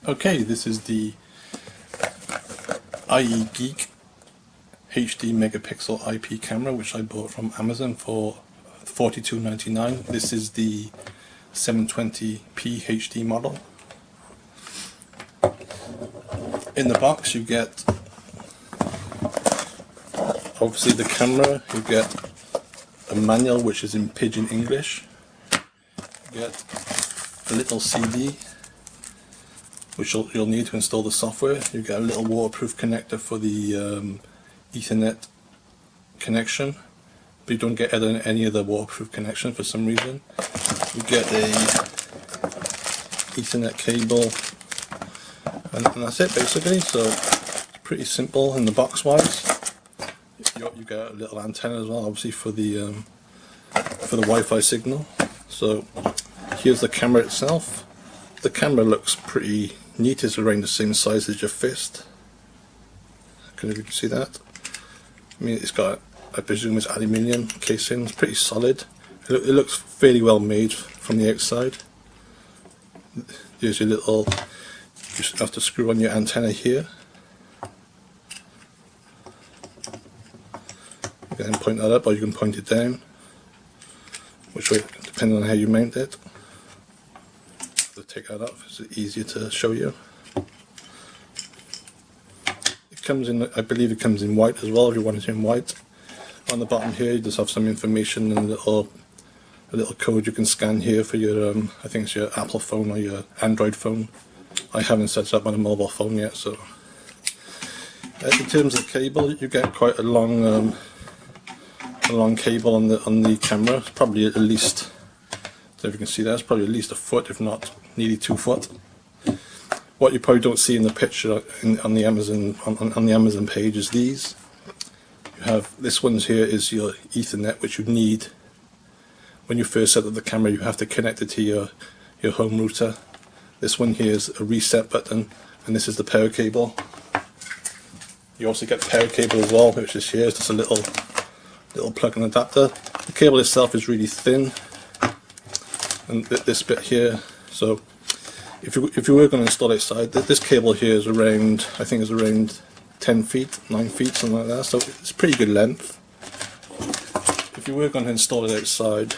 Okay, this is the ieGeek HD megapixel IP camera, which I bought from Amazon for $42.99. This is the 720p HD model. In the box you get obviously the camera, you get a manual which is in Pidgin English, you get a little CD which you'll need to install the software. You get a little waterproof connector for the Ethernet connection, but you don't get any other waterproof connection for some reason. You get a Ethernet cable, and that's it basically. So it's pretty simple in the box wise. You get a little antenna as well, obviously for the Wi-Fi signal. So here's the camera itself. The camera looks pretty neat. It's around the same size as your fist. I don't know if you can see that. I mean, it's got, I presume it's aluminium casing. It's pretty solid. It looks fairly well made from the outside. There's your little, you just have to screw on your antenna here. You can point that up or you can point it down, which way, depending on how you mount it. To take that off, it's easier to show you. It comes in, I believe it comes in white as well, if you want it in white. On the bottom here you just have some information and a little code you can scan here for your, I think it's your Apple phone or your Android phone. I haven't set it up on a mobile phone yet, so. In terms of cable, you get quite a long cable on the camera. It's probably at least, so if you can see that, it's probably at least a foot, if not nearly 2 foot. What you probably don't see in the picture on the Amazon page is these. You have this one here is your Ethernet, which you need when you first set up the camera. You have to connect it to your home router. This one here is a reset button, and this is the power cable. You also get the power cable as well, which is here. It's just a little plug and adapter. The cable itself is really thin, and this bit here. So if you were going to install it outside, this cable here is around, I think it's around 10 feet, 9 feet, something like that. So it's pretty good length. If you were going to install it outside,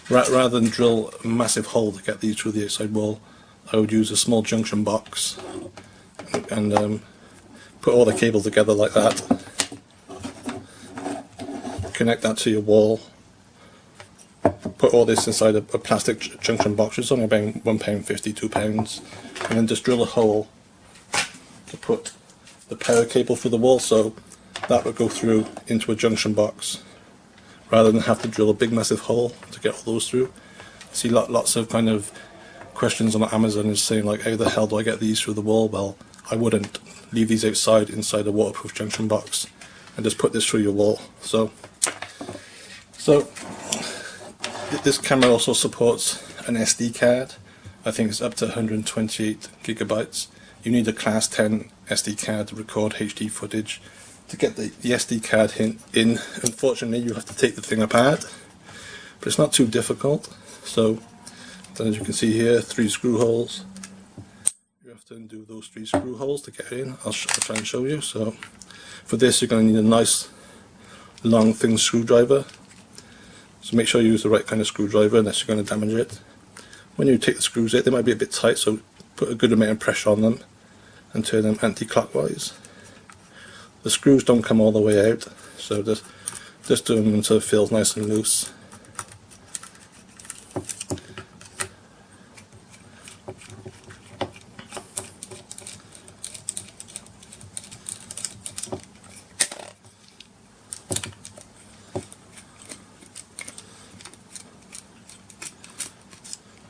rather than drill a massive hole to get these through the outside wall, I would use a small junction box and put all the cables together like that. Connect that to your wall. Put all this inside a plastic junction box, which is only about £1.50, £2, and then just drill a hole to put the power cable through the wall, so that would go through into a junction box, rather than have to drill a big massive hole to get all those through. I see lots of kind of questions on Amazon is saying like, how the hell do I get these through the wall? Well, I wouldn't. Leave these inside a waterproof junction box and just put this through your wall. So this camera also supports an SD card. I think it's up to 128 gigabytes. You need a class 10 SD card to record HD footage. To get the SD card in, unfortunately you have to take the thing apart, but it's not too difficult. So as you can see here, 3 screw holes. You have to undo those 3 screw holes to get in. I'll try and show you. So for this you're going to need a nice long thin screwdriver. So make sure you use the right kind of screwdriver unless you're going to damage it. When you take the screws out, they might be a bit tight, so put a good amount of pressure on them and turn them anti-clockwise. The screws don't come all the way out, so just do them until it feels nice and loose.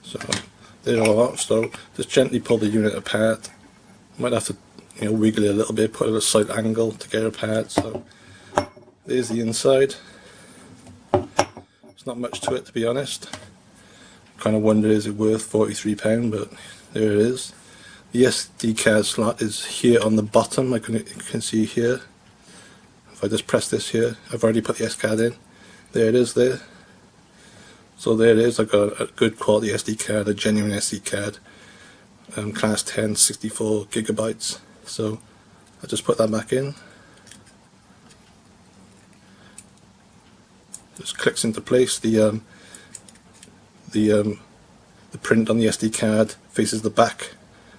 So there you are. So just gently pull the unit apart. You might have to, wiggle it a little bit, put it at a slight angle to get it apart. So there's the inside. There's not much to it, to be honest. Kind of wonder, is it worth £43? But there it is. The SD card slot is here on the bottom. You can see here. If I just press this here, I've already put the SD card in. There it is there. So there it is. I've got a good quality SD card, a genuine SD card. class 10 64 gigabytes. So I just put that back in. Just clicks into place. The print on the SD card faces the back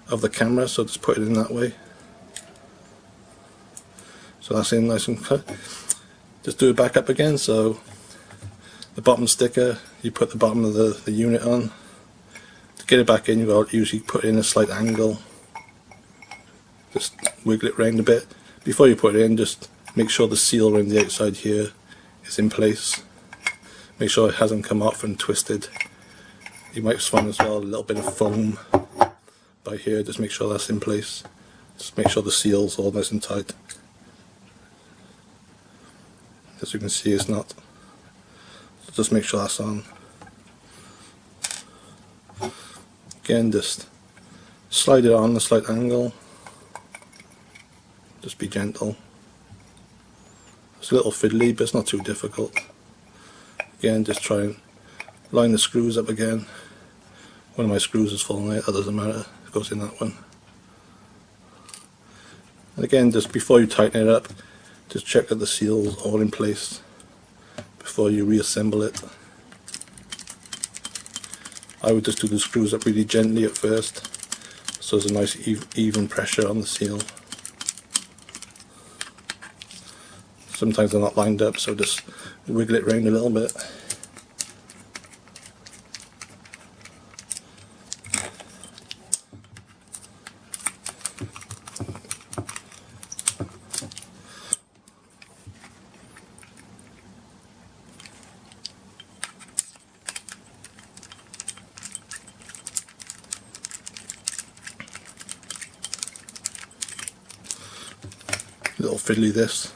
of the camera, so just put it in that way. So that's in nice and cut. Just do it back up again. So the bottom sticker, you put the bottom of the unit on. To get it back in, you've usually put it in a slight angle. Just wiggle it round a bit. Before you put it in, just make sure the seal around the outside here is in place. Make sure it hasn't come off and twisted. You might find as well a little bit of foam by here. Just make sure that's in place. Just make sure the seal's all nice and tight. As you can see, it's not. So just make sure that's on. Again, just slide it on a slight angle. Just be gentle. It's a little fiddly, but it's not too difficult. Again, just try and line the screws up again. One of my screws is falling out, that doesn't matter, it goes in that one. And again, just before you tighten it up, just check that the seal's all in place before you reassemble it. I would just do the screws up really gently at first, so there's a nice even pressure on the seal. Sometimes they're not lined up, so just wiggle it round a little bit. Little fiddly this.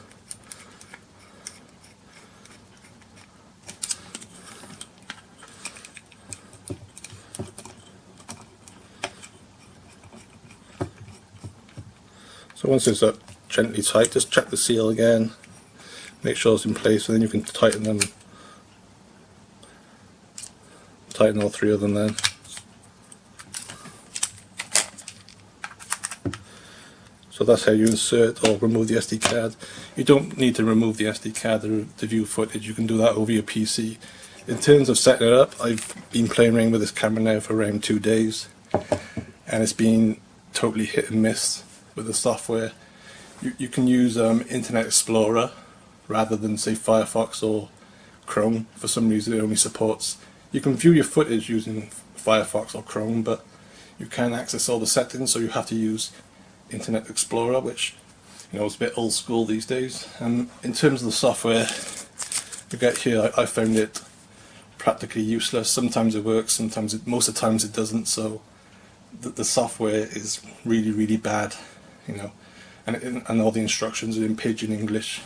So once it's up gently tight, just check the seal again, make sure it's in place, and then you can tighten them. Tighten all three of them then. So that's how you insert or remove the SD card. You don't need to remove the SD card to view footage, you can do that over your PC. In terms of setting it up, I've been playing around with this camera now for around 2 days, and it's been totally hit and miss with the software. You can use Internet Explorer rather than say Firefox or Chrome. For some reason it only supports. You can view your footage using Firefox or Chrome, but you can't access all the settings, so you have to use Internet Explorer, which is a bit old school these days. And in terms of the software you get here, I found it practically useless. Sometimes it works, most of the times it doesn't. So the software is really bad, and all the instructions are in pidgin English.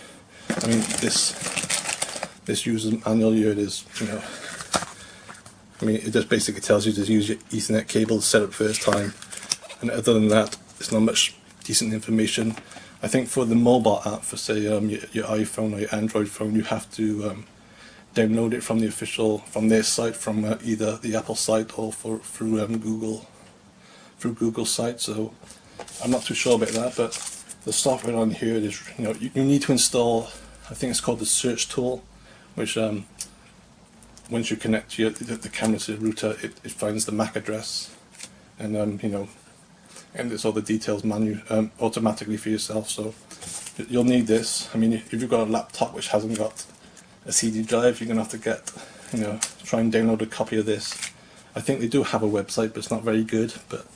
I mean, this user manual here is, it just basically tells you to use your Ethernet cable to set up first time, and other than that, it's not much decent information. I think for the mobile app, for say your iPhone or your Android phone, you have to download it from their site, from either the Apple site or through Google site. So I'm not too sure about that, but the software on here is, you need to install, I think it's called the search tool, which once you connect the camera to the router, it finds the MAC address, and and it's all the details automatically for yourself. So you'll need this. I mean, if you've got a laptop which hasn't got a CD drive, you're gonna have to try and download a copy of this. I think they do have a website, but it's not very good. But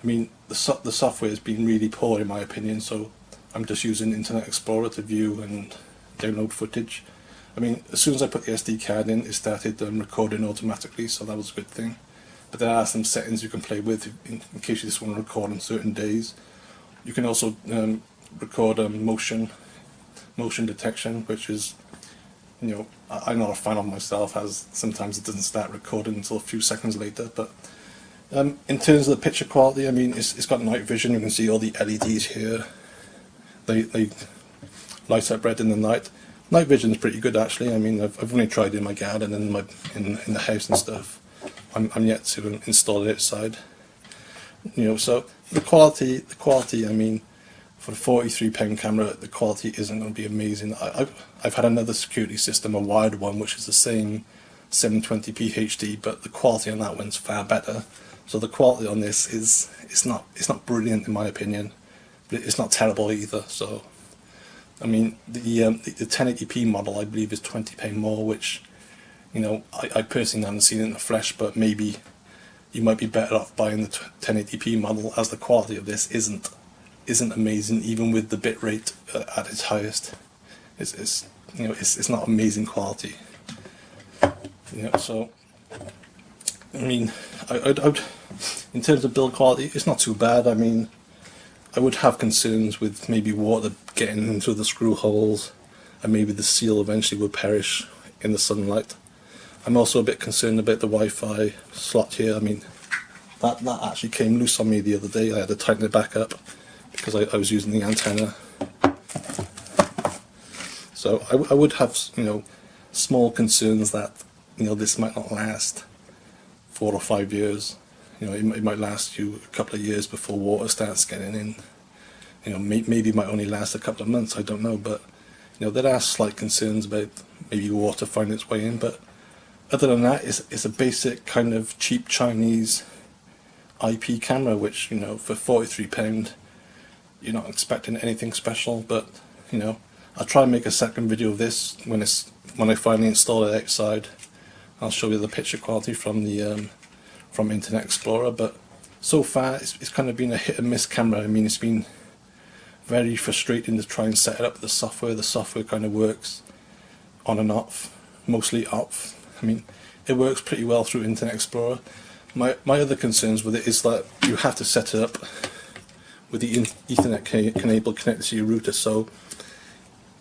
I mean, the software has been really poor in my opinion, so I'm just using Internet Explorer to view and download footage. I mean, as soon as I put the SD card in, it started recording automatically, so that was a good thing. But there are some settings you can play with in case you just want to record on certain days. You can also record motion detection, which is, I'm not a fan of myself, as sometimes it doesn't start recording until a few seconds later. But in terms of the picture quality, I mean, it's got night vision. You can see all the LEDs here. They light up red in the night. Night vision is pretty good actually. I mean, I've only tried it in my garden and in the house and stuff. I'm yet to install it outside. So the quality. I mean, for a £43 camera, the quality isn't going to be amazing. I've had another security system, a wired one, which is the same 720p HD, but the quality on that one's far better. So the quality on this is it's not brilliant in my opinion, but it's not terrible either. So I mean, the 1080p model I believe is £20 more, which I personally haven't seen it in the flesh, but maybe you might be better off buying the 1080p model, as the quality of this isn't amazing, even with the bitrate at its highest. It's not amazing quality. So I mean, I'd in terms of build quality, it's not too bad. I mean, I would have concerns with maybe water getting into the screw holes, and maybe the seal eventually would perish in the sunlight. I'm also a bit concerned about the Wi-Fi slot here. I mean, that actually came loose on me the other day. I had to tighten it back up because I was using the antenna. So I would have small concerns that this might not last 4 or 5 years. It might last you a couple of years before water starts getting in. Maybe it might only last a couple of months. I don't know, but there are slight concerns about maybe water finding its way in. But other than that, it's a basic kind of cheap Chinese IP camera, which for £43, you're not expecting anything special. But I'll try and make a second video of this when I finally install it outside. I'll show you the picture quality from the from Internet Explorer. But so far, it's kind of been a hit and miss camera. I mean, it's been very frustrating to try and set it up with the software. The software kind of works on and off, mostly off. I mean, it works pretty well through Internet Explorer. My other concerns with it is that you have to set it up with the Ethernet cable connected to your router. So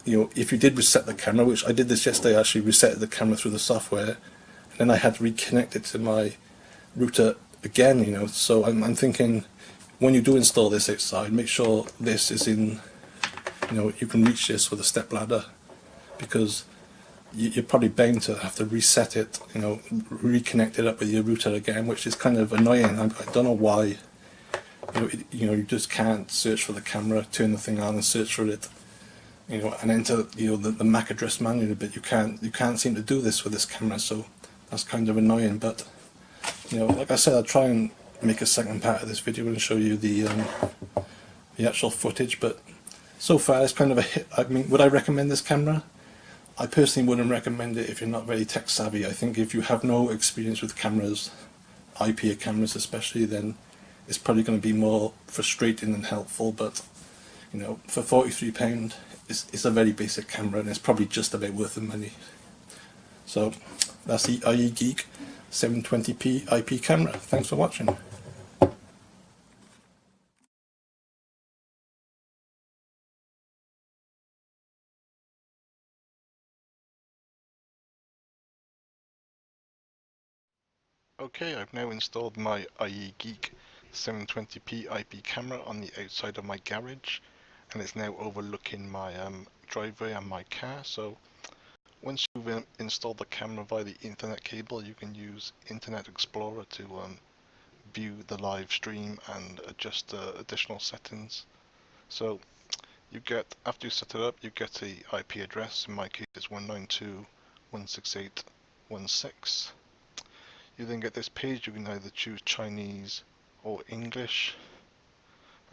if you did reset the camera, which I did this yesterday, I actually reset the camera through the software, and then I had to reconnect it to my router again. So I'm thinking, when you do install this outside, make sure this is in, you can reach this with a step ladder, because you're probably bound to have to reset it, reconnect it up with your router again, which is kind of annoying. I don't know why. You just can't search for the camera, turn the thing on and search for it, and enter the MAC address manually, but you can't seem to do this with this camera. So that's kind of annoying. But like I said, I'll try and make a second part of this video and show you the actual footage. But so far it's kind of a hit. I mean, would I recommend this camera? I personally wouldn't recommend it if you're not very tech savvy. I think if you have no experience with cameras, IP cameras especially, then it's probably going to be more frustrating than helpful. But for £43, it's a very basic camera, and it's probably just about worth the money. So that's the ieGeek 720p IP camera. Thanks for watching. Okay, I've now installed my ieGeek 720p IP camera on the outside of my garage, and it's now overlooking my driveway and my car. So once you've installed the camera via the Ethernet cable, you can use Internet Explorer to view the live stream and adjust additional settings. So after you set it up, you get a IP address. In my case, it's 192.168.1.6. You then get this page. You can either choose Chinese or English.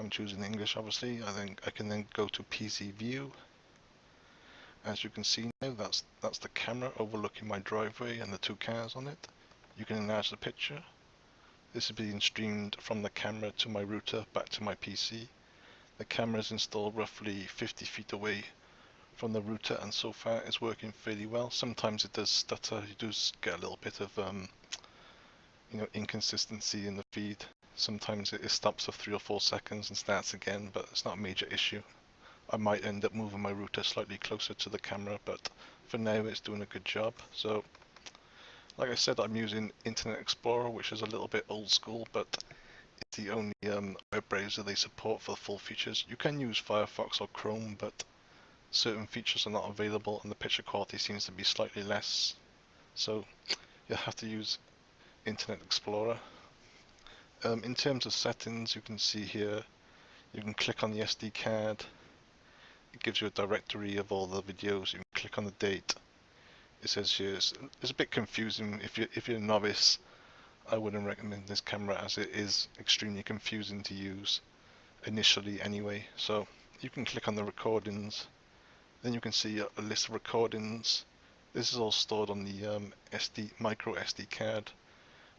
I'm choosing English, obviously. I can then go to PC View. As you can see now, that's the camera overlooking my driveway and the two cars on it. You can enlarge the picture. This is being streamed from the camera to my router back to my PC. The camera is installed roughly 50 feet away from the router, and so far it's working fairly well. Sometimes it does stutter. You do get a little bit of inconsistency in the feed. Sometimes it stops for 3 or 4 seconds and starts again, but it's not a major issue. I might end up moving my router slightly closer to the camera, but for now it's doing a good job. So like I said, I'm using Internet Explorer, which is a little bit old school, but it's the only web browser they support for the full features. You can use Firefox or Chrome, but certain features are not available and the picture quality seems to be slightly less. So you'll have to use Internet Explorer. In terms of settings, you can see here, you can click on the SD card. It gives you a directory of all the videos. You can click on the date. It says here, it's a bit confusing. If you're a novice, I wouldn't recommend this camera, as it is extremely confusing to use initially anyway. So you can click on the recordings, then you can see a list of recordings. This is all stored on the micro SD card,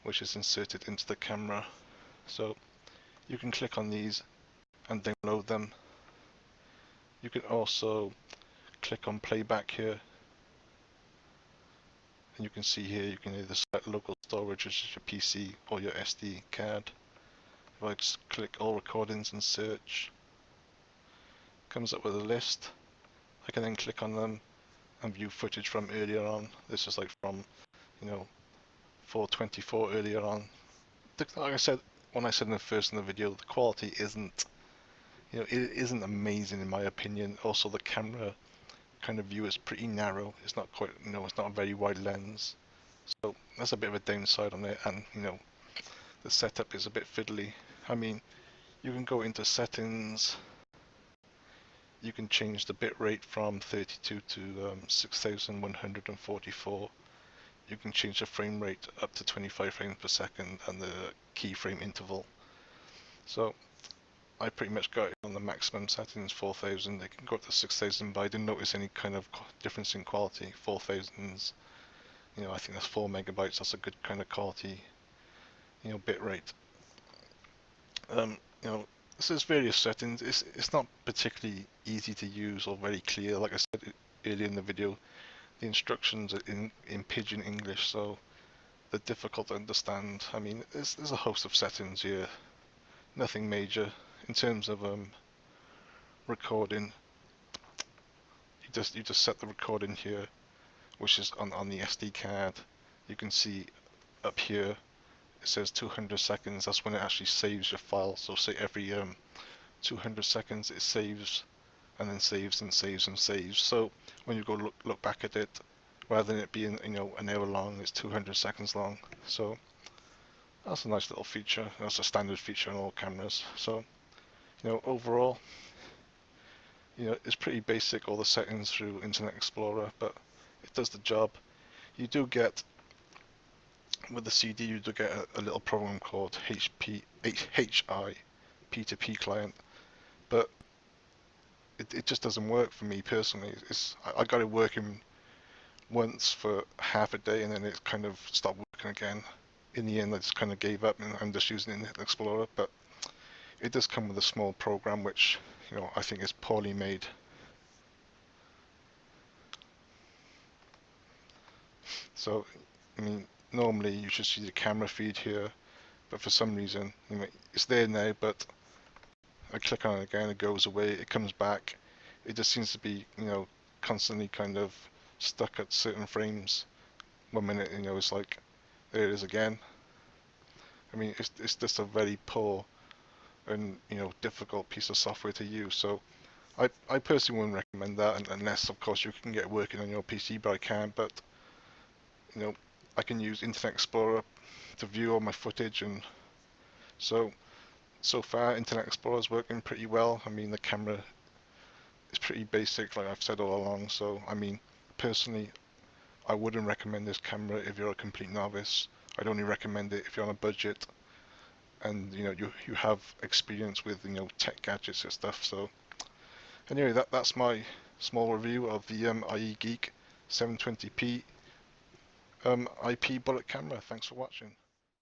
which is inserted into the camera. So you can click on these and download them. You can also click on playback here, and you can see here you can either select local storage, which is your PC, or your SD card. If I just click all recordings and search, it comes up with a list. I can then click on them and view footage from earlier on. This is like from 424 earlier on. Like I said, when I said in the video, the quality isn't it isn't amazing in my opinion. Also, the camera kind of view is pretty narrow. It's not quite, it's not a very wide lens. So that's a bit of a downside on it, and the setup is a bit fiddly. I mean, you can go into settings, you can change the bitrate from 32 to 6144. You can change the frame rate up to 25 frames per second and the keyframe interval. So I pretty much got it on the maximum settings, 4000. They can go up to 6000, but I didn't notice any kind of difference in quality. 4000's, I think that's 4 megabytes. That's a good kind of quality, bit rate. This is various settings. It's not particularly easy to use or very clear. Like I said earlier in the video, the instructions are in pidgin English, so they're difficult to understand. I mean, there's a host of settings here. Nothing major. In terms of recording, you just set the recording here, which is on the SD card. You can see up here it says 200 seconds. That's when it actually saves your file. So say every 200 seconds it saves, and then saves and saves and saves. So when you go look back at it, rather than it being an hour long, it's 200 seconds long. So that's a nice little feature. That's a standard feature on all cameras. So overall, it's pretty basic, all the settings through Internet Explorer, but it does the job. You do get, with the CD, you do get a little program called HI P2P client, but it just doesn't work for me personally. I got it working once for half a day, and then it kind of stopped working again. In the end, I just kind of gave up, and I'm just using Internet Explorer. But it does come with a small program, which I think is poorly made. So, I mean, normally you should see the camera feed here, but for some reason, it's there now, but I click on it again, it goes away, it comes back. It just seems to be, constantly kind of stuck at certain frames. 1 minute, it's like, there it is again. I mean, it's just a very poor and, difficult piece of software to use. So I personally wouldn't recommend that, unless, of course, you can get it working on your PC, but I can't. But, I can use Internet Explorer to view all my footage, and so far Internet Explorer is working pretty well. I mean, the camera is pretty basic, like I've said all along. So I mean, personally, I wouldn't recommend this camera if you're a complete novice. I'd only recommend it if you're on a budget and you have experience with tech gadgets and stuff. So anyway, that's my small review of the ieGeek 720p IP bullet camera. Thanks for watching.